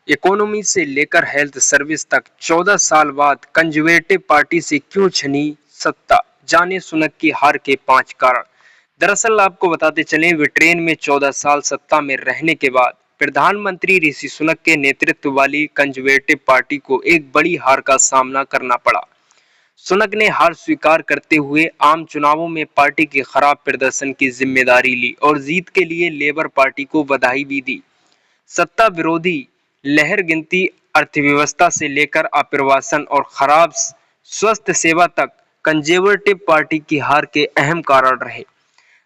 Economy से लेकर health service तक 14 साल बाद कंजर्वेटिव पार्टी से क्यों छनी सत्ता, जाने सुनक की हार के 5 कारण। दरअसल आपको बताते चलें, ब्रिटेन में 14 साल सत्ता में रहने के बाद प्रधानमंत्री ऋषि सुनक के नेतृत्व वाली कंजर्वेटिव पार्टी को एक बड़ी हार का सामना करना पड़ा। सुनक ने हार स्वीकार करते हुए आम चुनावों में पार्टी के खराब प्रदर्शन की जिम्मेदारी ली और जीत के लिए लेबर पार्टी को बधाई भी दी। सत्ता विरोधी लहर गिनती अर्थव्यवस्था से लेकर आप्रवासन और खराब स्वास्थ्य सेवा तक कंजर्वेटिव पार्टी की हार के अहम कारण रहे।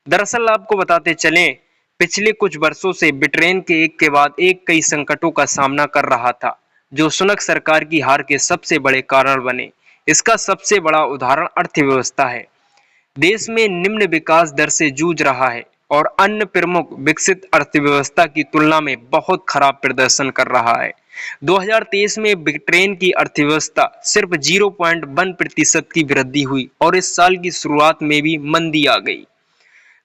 दरअसल आपको बताते चलें, पिछले कुछ वर्षों से ब्रिटेन के एक के बाद एक कई संकटों का सामना कर रहा था, जो सुनक सरकार की हार के सबसे बड़े कारण बने। इसका सबसे बड़ा उदाहरण अर्थव्यवस्था है। देश में निम्न विकास दर से जूझ रहा है और अन्य प्रमुख विकसित अर्थव्यवस्था की तुलना में बहुत खराब प्रदर्शन कर रहा है। 2023 में ब्रिटेन की अर्थव्यवस्था सिर्फ 0.1% की वृद्धि हुई और इस साल की शुरुआत में भी मंदी आ गई।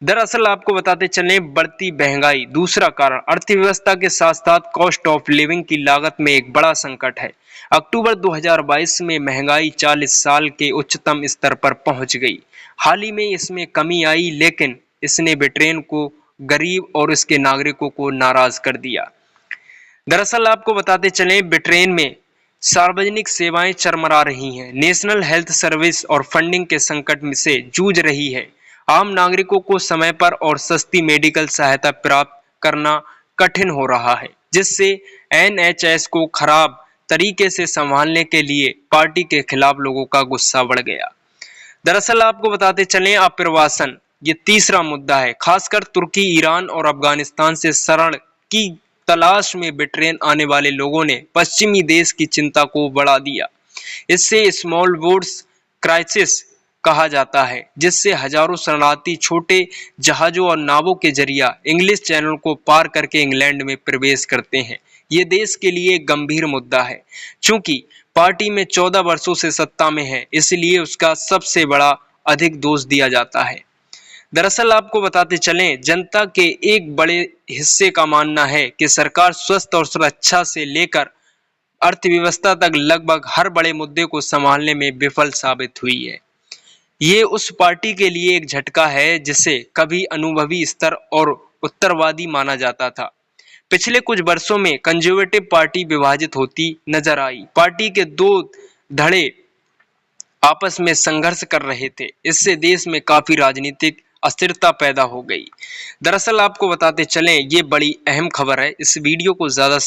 दरअसल आपको बताते चलें, बढ़ती महंगाई दूसरा कारण अर्थव्यवस्था के साथ साथ कॉस्ट ऑफ लिविंग की लागत में एक बड़ा संकट है। अक्टूबर 2022 में महंगाई 40 साल के उच्चतम स्तर पर पहुंच गई। हाल ही में इसमें कमी आई, लेकिन इसने ब्रिटेन को गरीब और इसके नागरिकों को नाराज कर दिया। दरअसल आपको बताते चलें, ब्रिटेन में सार्वजनिक सेवाएं चरमरा रही हैं। नेशनल हेल्थ सर्विस और फंडिंग के संकट से जूझ रही है। आम नागरिकों को समय पर और सस्ती मेडिकल सहायता प्राप्त करना कठिन हो रहा है, जिससे एनएचएस को खराब तरीके से संभालने के लिए पार्टी के खिलाफ लोगों का गुस्सा बढ़ गया। दरअसल आपको बताते चलें, आप्रवासन ये तीसरा मुद्दा है। खासकर तुर्की, ईरान और अफगानिस्तान से शरण की तलाश में ब्रिटेन आने वाले लोगों ने पश्चिमी देश की चिंता को बढ़ा दिया। इससे स्मॉल बोट्स क्राइसिस कहा जाता है, जिससे हजारों शरणार्थी छोटे जहाजों और नावों के जरिए इंग्लिश चैनल को पार करके इंग्लैंड में प्रवेश करते हैं। ये देश के लिए एक गंभीर मुद्दा है। चूंकि पार्टी में 14 वर्षों से सत्ता में है, इसलिए उसका सबसे बड़ा अधिक दोष दिया जाता है। दरअसल आपको बताते चलें, जनता के एक बड़े हिस्से का मानना है कि सरकार स्वास्थ्य और सुरक्षा से लेकर अर्थव्यवस्था तक लगभग हर बड़े मुद्दे को संभालने में विफल साबित हुई है। ये उस पार्टी के लिए एक झटका है जिसे कभी अनुभवी स्तर और उत्तरवादी माना जाता था। पिछले कुछ वर्षों में कंजर्वेटिव पार्टी विभाजित होती नजर आई। पार्टी के दो धड़े आपस में संघर्ष कर रहे थे। इससे देश में काफी राजनीतिक अस्थिरता पैदा हो गई। दरअसल आपको बताते चलें, ये बड़ी अहम खबर है। इस वीडियो को ज्यादा